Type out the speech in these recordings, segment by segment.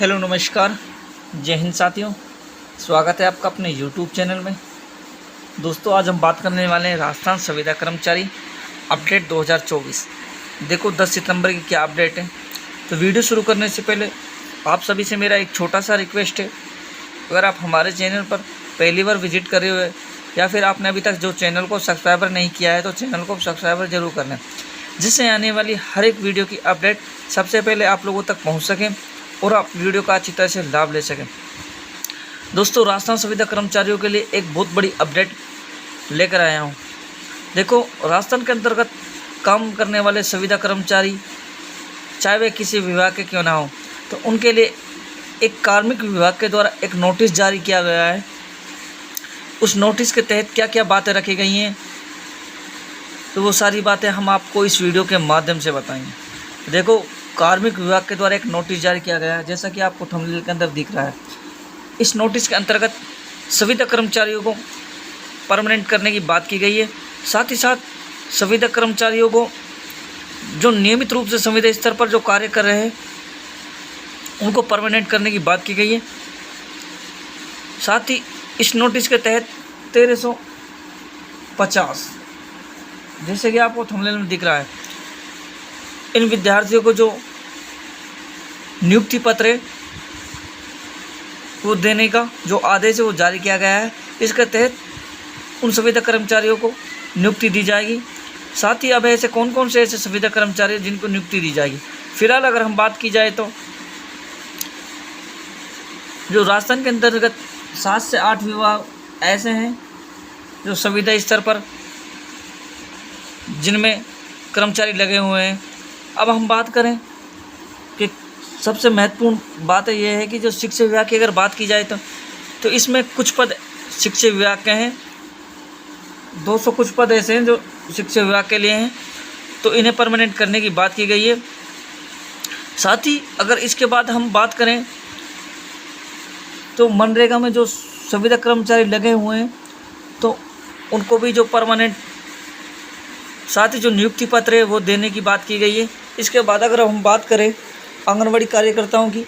Hello नमस्कार, जय हिंद साथियों। स्वागत है आपका अपने यूट्यूब चैनल में। दोस्तों, आज हम बात करने वाले हैं राजस्थान संविदा कर्मचारी अपडेट 2024। देखो 10 सितंबर की क्या अपडेट है। तो वीडियो शुरू करने से पहले आप सभी से मेरा एक छोटा सा रिक्वेस्ट है, अगर आप हमारे चैनल पर पहली बार विजिट कर रहे हो या फिर आपने अभी तक जो चैनल को सब्सक्राइबर नहीं किया है तो चैनल को सब्सक्राइबर जरूर कर लें, जिससे आने वाली हर एक वीडियो की अपडेट सबसे पहले आप लोगों तक पहुँच सकें और आप वीडियो का अच्छी तरह से लाभ ले सकें। दोस्तों, राजस्थान संविदा कर्मचारियों के लिए एक बहुत बड़ी अपडेट लेकर आया हूं। देखो, राजस्थान के अंतर्गत काम करने वाले संविदा कर्मचारी, चाहे वे किसी विभाग के क्यों ना हो, तो उनके लिए एक कार्मिक विभाग के द्वारा एक नोटिस जारी किया गया है। उस नोटिस के तहत क्या क्या बातें रखी गई हैं, तो वो सारी बातें हम आपको इस वीडियो के माध्यम से बताएंगे। देखो, कार्मिक विभाग के द्वारा एक नोटिस जारी किया गया है, जैसा कि आपको थंबनेल के अंदर दिख रहा है। इस नोटिस के अंतर्गत संविदा कर्मचारियों को परमानेंट करने की बात की गई है। साथ ही साथ संविदा कर्मचारियों को जो नियमित रूप से संविदा स्तर पर जो कार्य कर रहे हैं उनको परमानेंट करने की बात की गई है। साथ ही इस नोटिस के तहत 1350, जैसे कि आपको थंबनेल में दिख रहा है, इन विद्यार्थियों को जो नियुक्ति पत्र है वो देने का जो आदेश है वो जारी किया गया है। इसके तहत उन संविदा कर्मचारियों को नियुक्ति दी जाएगी। साथ ही अब ऐसे कौन कौन से ऐसे संविदा कर्मचारी हैं जिनको नियुक्ति दी जाएगी। फिलहाल अगर हम बात की जाए तो जो राजस्थान के अंतर्गत 7 से 8 विभाग ऐसे हैं जो संविदा स्तर पर जिनमें कर्मचारी लगे हुए हैं। अब हम बात करें कि सबसे महत्वपूर्ण बात यह है कि जो शिक्षा विभाग की अगर बात की जाए तो इसमें कुछ पद शिक्षा विभाग के हैं। 200 कुछ पद ऐसे हैं जो शिक्षा विभाग के लिए हैं, तो इन्हें परमानेंट करने की बात की गई है। साथ ही अगर इसके बाद हम बात करें तो मनरेगा में जो संविदा कर्मचारी लगे हुए हैं तो उनको भी जो परमानेंट, साथ ही जो नियुक्ति पत्र है वो देने की बात की गई है। इसके बाद अगर हम बात करें आंगनवाड़ी कार्यकर्ताओं की,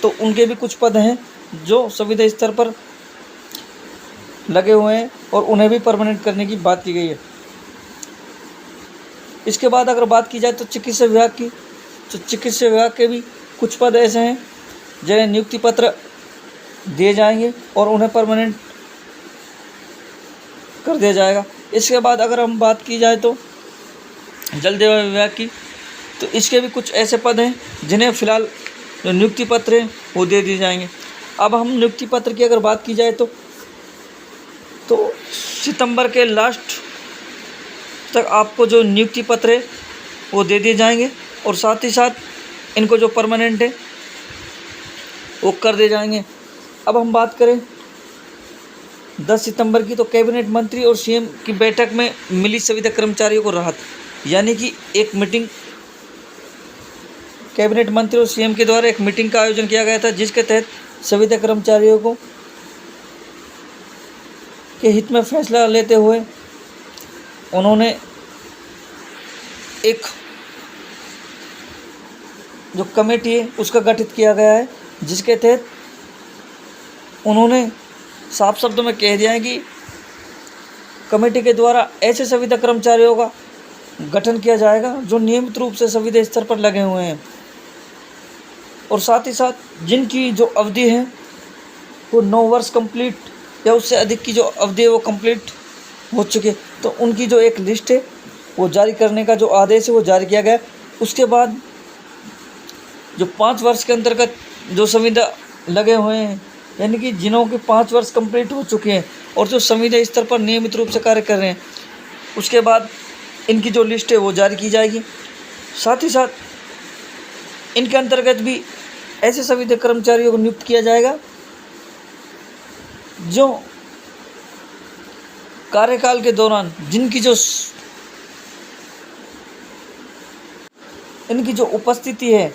तो उनके भी कुछ पद हैं जो संविदा स्तर पर लगे हुए हैं और उन्हें भी परमानेंट करने की बात की गई है। इसके बाद अगर बात की जाए तो चिकित्सा विभाग की, तो चिकित्सा विभाग के भी कुछ पद ऐसे हैं जिन्हें नियुक्ति पत्र दिए जाएंगे और उन्हें परमानेंट कर दिया जाएगा। इसके बाद अगर हम बात की जाए तो जल सेवा विभाग की, तो इसके भी कुछ ऐसे पद हैं जिन्हें फ़िलहाल जो नियुक्ति पत्र हैं वो दे दिए जाएंगे। अब हम नियुक्ति पत्र की अगर बात की जाए तो सितंबर के लास्ट तक आपको जो नियुक्ति पत्र है वो दे दिए जाएंगे और साथ ही साथ इनको जो परमानेंट है वो कर दिए जाएंगे। अब हम बात करें 10 सितंबर की, तो कैबिनेट मंत्री और सीएम की बैठक में मिली संविदा कर्मचारियों को राहत, यानी कि एक मीटिंग कैबिनेट मंत्री और सीएम के द्वारा एक मीटिंग का आयोजन किया गया था, जिसके तहत संविदा कर्मचारियों को के हित में फैसला लेते हुए उन्होंने एक जो कमेटी है उसका गठित किया गया है, जिसके तहत उन्होंने साफ शब्दों में कह दिया है कि कमेटी के द्वारा ऐसे संविदा कर्मचारियों का गठन किया जाएगा जो नियमित रूप से संविदा स्तर पर लगे हुए हैं और साथ ही साथ जिनकी जो अवधि है वो 9 वर्ष कंप्लीट या उससे अधिक की जो अवधि है वो कंप्लीट हो चुकी है, तो उनकी जो एक लिस्ट है वो जारी करने का जो आदेश है वो जारी किया गया। उसके बाद जो 5 वर्ष के अंतर्गत जो संविदा लगे हुए हैं, यानी कि जिन्हों के 5 वर्ष कंप्लीट हो चुके हैं और जो संविदा स्तर पर नियमित रूप से कार्य कर रहे हैं, उसके बाद इनकी जो लिस्ट है वो जारी की जाएगी। साथ ही साथ इनके अंतर्गत भी ऐसे संविदा कर्मचारियों को नियुक्त किया जाएगा जो कार्यकाल के दौरान जिनकी जो इनकी जो उपस्थिति है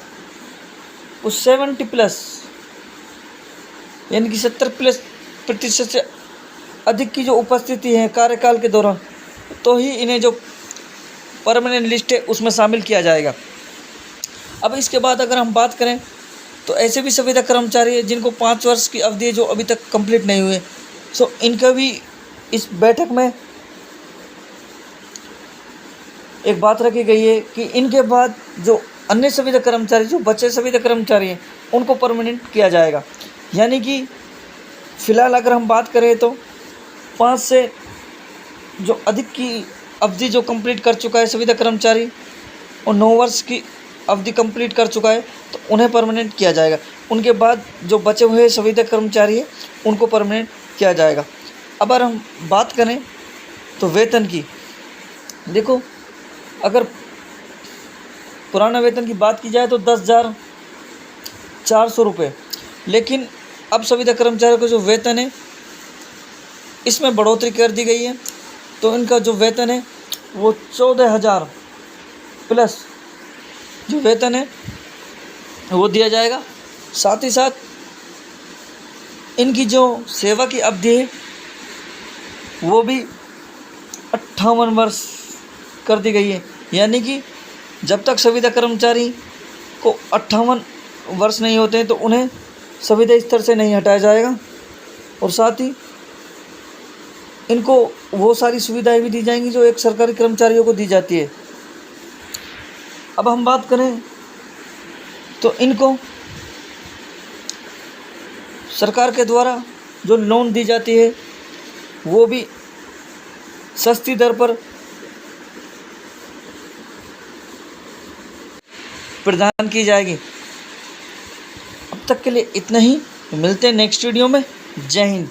वो 70+ यानी कि 70+ से अधिक की जो उपस्थिति है कार्यकाल के दौरान, तो ही इन्हें जो परमानेंट लिस्ट है उसमें शामिल किया जाएगा। अब इसके बाद अगर हम बात करें तो ऐसे भी संविदा कर्मचारी हैं जिनको 5 वर्ष की अवधि है जो अभी तक कंप्लीट नहीं हुए। सो इनका भी इस बैठक में एक बात रखी गई है कि इनके बाद जो अन्य संविदा कर्मचारी, जो बचे संविदा कर्मचारी हैं, उनको परमानेंट किया जाएगा। यानी कि फ़िलहाल अगर हम बात करें तो 5 से जो अधिक की अवधि जो कंप्लीट कर चुका है संविदा कर्मचारी और 9 वर्ष की अवधि कंप्लीट कर चुका है, तो उन्हें परमानेंट किया जाएगा। उनके बाद जो बचे हुए संविदा कर्मचारी हैं उनको परमानेंट किया जाएगा। अब अगर हम बात करें तो वेतन की, देखो अगर पुराना वेतन की बात की जाए तो 10,400 रुपये, लेकिन अब संविदा कर्मचारियों का जो वेतन है इसमें बढ़ोतरी कर दी गई है। तो इनका जो वेतन है वो 14,000 प्लस जो वेतन है वो दिया जाएगा। साथ ही साथ इनकी जो सेवा की अवधि है वो भी 58 वर्ष कर दी गई है। यानी कि जब तक संविदा कर्मचारी को 58 वर्ष नहीं होते हैं तो उन्हें संविदा स्तर से नहीं हटाया जाएगा, और साथ ही इनको वो सारी सुविधाएं भी दी जाएंगी जो एक सरकारी कर्मचारियों को दी जाती है। अब हम बात करें तो इनको सरकार के द्वारा जो लोन दी जाती है वो भी सस्ती दर पर प्रदान की जाएगी। अब तक के लिए इतना ही, मिलते हैं नेक्स्ट वीडियो में। जय हिंद।